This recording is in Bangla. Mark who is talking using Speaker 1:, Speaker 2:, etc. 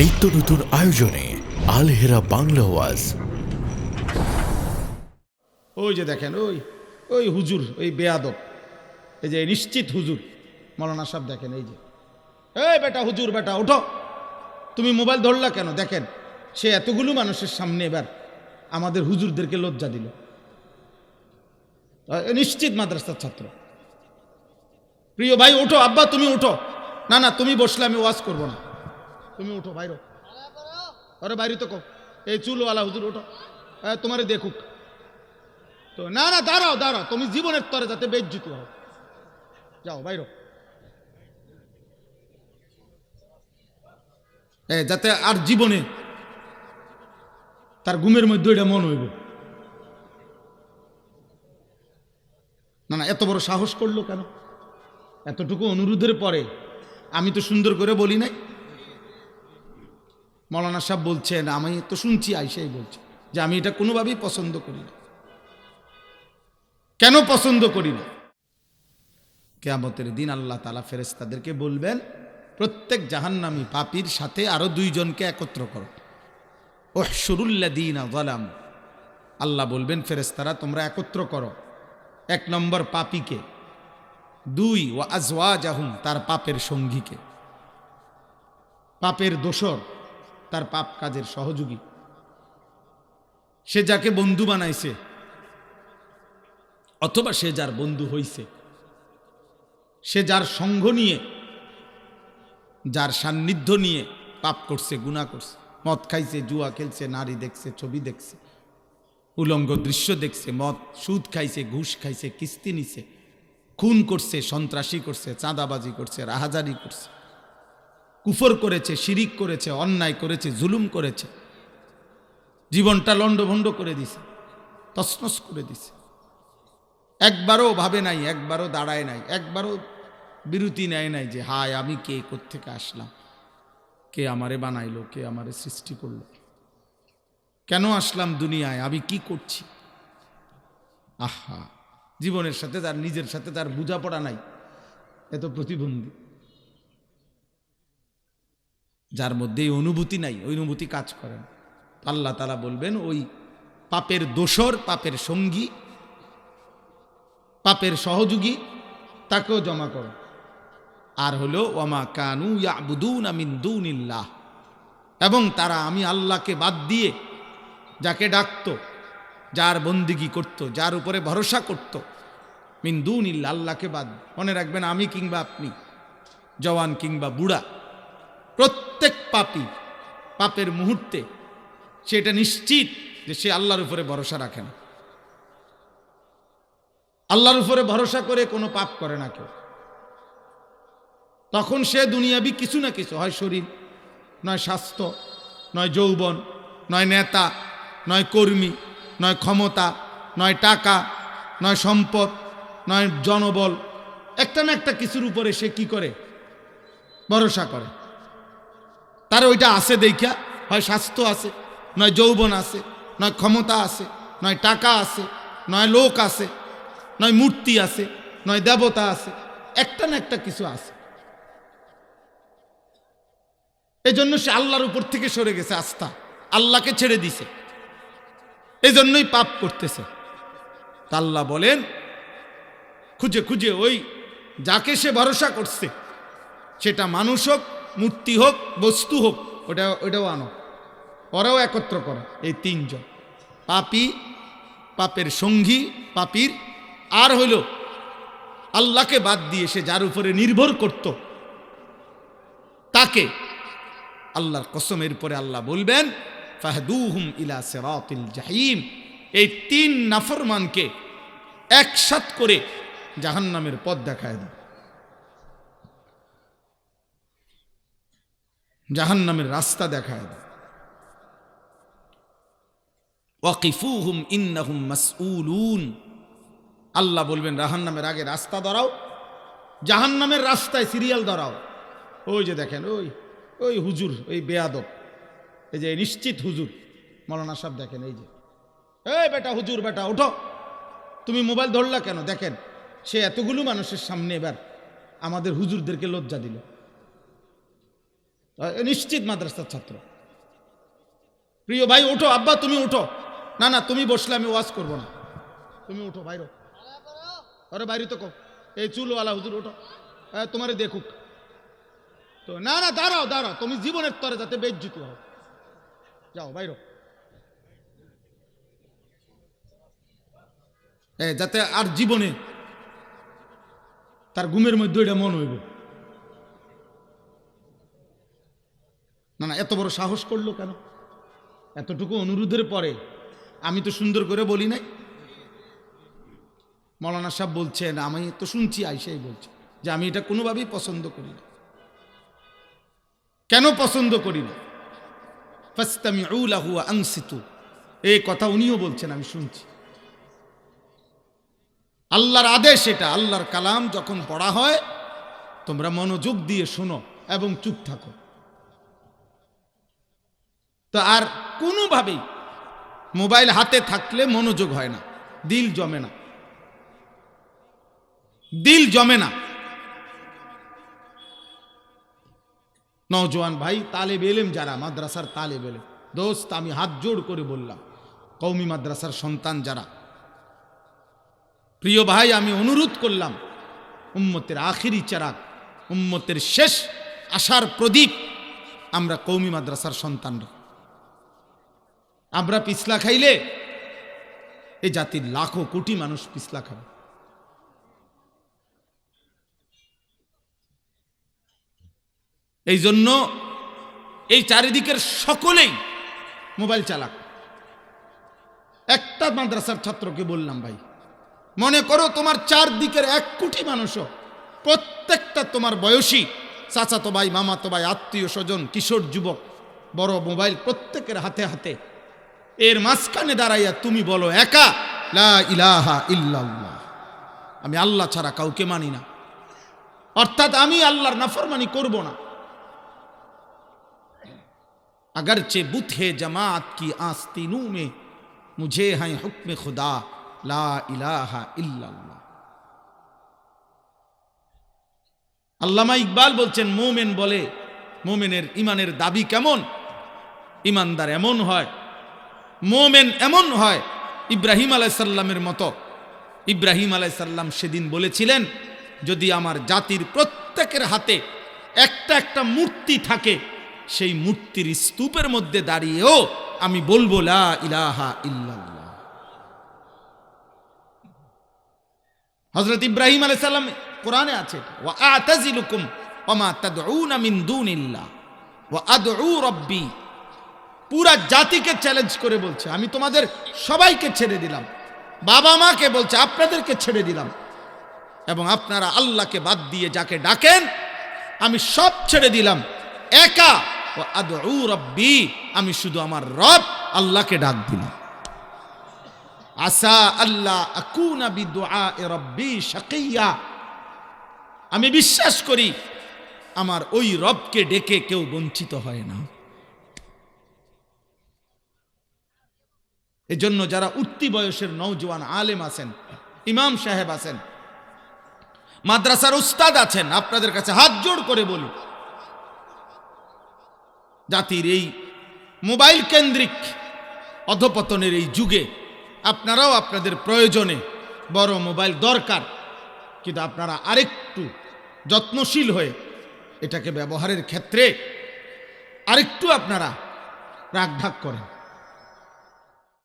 Speaker 1: নিত্য নতুন আয়োজনে আল হেরা বাংলা ওয়াজ।
Speaker 2: ওই যে দেখেন ওই ওই হুজুর, ওই বেয়াদব, এই যে নিশ্চিত হুজুর মৌলানা সাহেব, দেখেন এই যে, এই বেটা হুজুর, বেটা ওঠো, তুমি মোবাইল ধরলা কেন? দেখেন সে এতগুলো মানুষের সামনে এবার আমাদের হুজুরদেরকে লজ্জা দিল। নিশ্চিত মাদ্রাসার ছাত্র। প্রিয় ভাই ওঠো, আব্বা তুমি ওঠো। না না, তুমি বসলে আমি ওয়াজ করবো না, তুমি উঠো বাইরো। আরে বাইরে তো কো, এই চুলওয়ালা হুজুর ওঠো, তোমারে দেখুক তো। না না, দাঁড়াও দাঁড়াও, তুমি জীবনের তরে যাতে বেজ্জিত হও, যাও বাইরো, যাতে আর জীবনে তার ঘুমের মধ্যে এটা মন হইব না। না, এত বড় সাহস করলো কেন? এতটুকু অনুরোধের পরে আমি তো সুন্দর করে বলি নাই। মৌলানা সাহেব বলছেন, আমি তো শুনছি, আইসাই বলছে যে আমি এটা কোনোভাবেই পছন্দ করি না। কেন পছন্দ করি না? কিয়ামতের দিন আল্লাহ তাআলা ফেরেশতাদেরকে বলবেন, প্রত্যেক জাহান্নামী পাপীর সাথে আরো দুইজনকে একত্র করো। উহশুরুল্লাযীনা যালামু, আল্লাহ বলবেন ফেরেশতারা তোমরা একত্র করো এক নম্বর পাপীকে, দুই ওয়া আজওয়াজাহুম, তার পাপের সঙ্গীকে, পাপের দোসর, তার পাপ কাজের সহযোগী, সে যাকে বন্ধু বানাইছে অথবা সে যার বন্ধু হইছে, সে যার সঙ্গ নিয়ে, যার সান্নিধ্য নিয়ে পাপ করছে, গুনাহ করছে, মদ খাইছে, জুয়া খেলছে, নারী দেখছে, ছবি দেখছে, উলঙ্গ দৃশ্য দেখছে, মদ সুদ খাইছে, ঘুষ খাইছে, কিস্তি নিছে, খুন করছে, সন্ত্রাসী করছে, চাঁদাবাজি করছে, রাহাজারি করছে, কুফর করেছে, শিরিক করেছে, অন্যায় করেছে, জুলুম করেছে, জীবনটা লন্ডভন্ড করে দিছে, তছনছ করে দিছে। একবারও ভাবে নাই, একবারও দাঁড়ায় নাই, একবারও বিরতি নেয় নাই যে হায় আমি কে, কোত্থেকে আসলাম, কে আমারে বানাইলো, কে আমারে সৃষ্টি করলো, কেন আসলাম দুনিয়ায়, আমি কি করছি। আহা, জীবনের সাথে তার, নিজের সাথে তার বোঝাপড়া নাই, এত প্রতিবন্ধী। যার মধ্যে এই অনুভূতি নাই, ওই অনুভূতি কাজ করে না, আল্লাহ তাআলা বলবেন ওই পাপের দোসর, পাপের সঙ্গী, পাপের সহযোগী, তাকেও জমা করো। আর হলো ওয়ামা কানু ইয়াবুদুনা মিন দুনিল্লাহ, এবং তারা আমি আল্লাহকে বাদ দিয়ে যাকে ডাকতো, যার বন্দিগি করত, যার উপরে ভরসা করত, মিন দুনিল্লাহ, আল্লাহকে বাদ। মনে রাখবেন, আমি কিংবা আপনি, জওয়ান কিংবা বুড়া, প্রত্যেক পাপী পাপের মুহূর্তে সেটা নিশ্চিত যে সে আল্লাহর উপরে ভরসা রাখে না। আল্লাহর উপরে ভরসা করে কোনো পাপ করে না কেউ। তখন সে দুনিয়াবি কিছু না কিছু, হয় শরীর, নয় স্বাস্থ্য, নয় যৌবন, নয় নেতা, নয় কর্মী, নয় ক্ষমতা, নয় টাকা, নয় সম্পদ, নয় জনবল, একটা না একটা কিছুর উপরে সে কি করে? ভরসা করে। তার ওইটা আছে দেখা, হয় স্বাস্থ্য আছে, নয় যৌবন আছে, নয় ক্ষমতা আছে, নয় টাকা আছে, নয় লোক আছে, নয় মূর্তি আছে, নয় দেবতা আছে, একটা না একটা কিছু আছে। এই জন্য সে আল্লাহর উপর থেকে সরে গেছে, আস্থা আল্লাহকে ছেড়ে দিছে, এই জন্যই পাপ করতেছে। তা আল্লাহ বলেন, খুঁজে খুঁজে ওই যাকে সে ভরসা করছে, সেটা মানুষ হোক, মূর্তি হোক, বস্তু হোক, ওটাও আনো, ওরাও একত্র করো। এই তিনজন, পাপী, পাপের সঙ্গী পাপীর, আর হইল আল্লাহকে বাদ দিয়ে সে যার উপরে নির্ভর করত, তাকে। আল্লাহর কসমের পরে আল্লাহ বলবেন, ফাহদুহুম ইলা সিরাতিল জাহিম, এই তিন নাফরমানকে একসাথ করে জাহান্নামের পথ দেখায় দাও, জাহান্নামের রাস্তা দেখায় দাও। ওয়াকিফুহুম ইন্নাহুম মাসউলুন, আল্লাহ বলবেন জাহান্নামের আগে রাস্তা দাঁড়াও, জাহান্নামের রাস্তায় সিরিয়াল দাঁড়াও। ওই যে দেখেন ওই ওই হুজুর, ওই বেয়াদব, এই যে নিশ্চিত হুজুর মৌলানা সাহেব, দেখেন এই যে, এই বেটা হুজুর, বেটা ওঠো, তুমি মোবাইল ধরলা কেন? দেখেন সে এতগুলো মানুষের সামনে এবার আমাদের হুজুরদেরকে লজ্জা দিল। নিশ্চিত মাদ্রাসার ছাত্র। প্রিয় ভাই ওঠো, আব্বা তুমি ওঠো। না না তুমি বসলে আমি ওয়াজ করবো না, তুমি উঠো বাইরো। আরে বাইরে তো কো, এই চুলওয়ালা হুজুর ওঠো, তোমারে দেখুক তো। না না দাঁড়াও দাঁড়াও, তুমি জীবনের তরে যাতে বেজ্জিত হও, যাও বাইরো, যাতে আর জীবনে তার ঘুমের মধ্যে এটা মন হইব না। না এত বড় সাহস করলো কেন? এতটুকু অনুরোধের পরে আমি তো সুন্দর করে বলি নাই। মৌলানা সাহেব বলছেন, আমি তো শুনছি, আইসাই বলছে যে আমি এটা কোনোভাবেই পছন্দ করি না। কেন পছন্দ করি না? ফাসতামিউ লাহু ওয়া আনসিতু, এই কথা উনিও বলছেন, আমি শুনছি। আল্লাহর আদেশ এটা, আল্লাহর কালাম যখন পড়া হয় তোমরা মনোযোগ দিয়ে শোনো এবং চুপ থাকো। তো আর কোনোভাবেই মোবাইল হাতে থাকলে মনোযোগ হয় না, দিল জমে না, দিল জমে না। নওজোয়ান ভাই, তালেব এলেম যারা, মাদ্রাসার তালেব এলেম দোস্ত, আমি হাত জোড় করে বললাম, কওমি মাদ্রাসার সন্তান যারা, প্রিয় ভাই আমি অনুরোধ করলাম, উম্মতের আখিরি চারাক, উম্মতের শেষ আশার প্রদীপ আমরা কওমি মাদ্রাসার সন্তানরা। আমরা পিছলা খাইলে এই জাতির লাখো কোটি মানুষ পিছলা খাবে। এই জন্য এই চারিদিকের সকলেই মোবাইল চালাক। একটা মাদ্রাসার ছাত্রকে বললাম, ভাই মনে করো তোমার চারদিকের 1 কোটি মানুষও, প্রত্যেকটা তোমার বয়সী চাচাতো ভাই, মামাতো ভাই, আত্মীয় স্বজন, কিশোর যুবক, বড় মোবাইল প্রত্যেকের হাতে হাতে। এর মাঝখানে দাঁড়াইয়া তুমি বলো একা, লা ইলাহা ইল্লাল্লাহ, আমি আল্লাহ ছাড়া কাউকে মানি না, অর্থাৎ আমি আল্লাহর নাফরমানি করব না। अगरचे बुत है जमात की आस्तीनों में, मुझे है हुक्म खुदा ला इलाहा इल्लल्लाह। আল্লামা ইকবাল বলছেন, মোমেন বলে, মোমেনের ইমানের দাবি কেমন? ইমানদার এমন হয়, মোমেন এমন হয় ইব্রাহিম আলাইহিস সালামের মতো। ইব্রাহিম আলাইহিস সালাম সেদিন বলেছিলেন, যদি আমার জাতির প্রত্যেকের হাতে একটা একটা মূর্তি থাকে, সেই মূর্তির স্তূপের মধ্যে দাঁড়িয়েও আমি বলবো লা ইলাহা ইল্লাল্লাহ। হযরত ইব্রাহিম আলাইহিস সালাম কোরআনে আছে, ওয়া আতাজিলুকুম ওয়া মা তাদউনা মিন দুনিল্লাহ ওয়া আদউ রাব্বি। পুরা জাতিকে চ্যালেঞ্জ করে বলছে, আমি তোমাদের সবাইকে ছেড়ে দিলাম, বাবা মাকে বলছে আপনাদেরকে ছেড়ে দিলাম, এবং আপনারা আল্লাহকে বাদ দিয়ে যাকে ডাকেন আমি সব ছেড়ে দিলাম, একা ওয়া আদউ রাব্বি, আমি শুধু আমার রব আল্লাহকে ডাক দিলাম। আসা আল্লাহ আকুনা বিদুআই রাব্বি শাকিয়া, আমি বিশ্বাস করি আমার ওই রবকে ডেকে কেউ বঞ্চিত হয় না। এজন্য যারা উঠতি বয়সের নওজোয়ান আলেম আছেন, ইমাম সাহেব আছেন, মাদ্রাসার উস্তাদ আছেন, আপনাদের কাছে হাত জোড় করে বলি, জাতির এই মোবাইল কেন্দ্রিক অধপতনের এই যুগে আপনারাও আপনাদের প্রয়োজনে, বড় মোবাইল দরকার, কিন্তু আপনারা আরেকটু যত্নশীল হয়ে এটাকে ব্যবহারের ক্ষেত্রে আরেকটু আপনারা রাগঢাক করেন।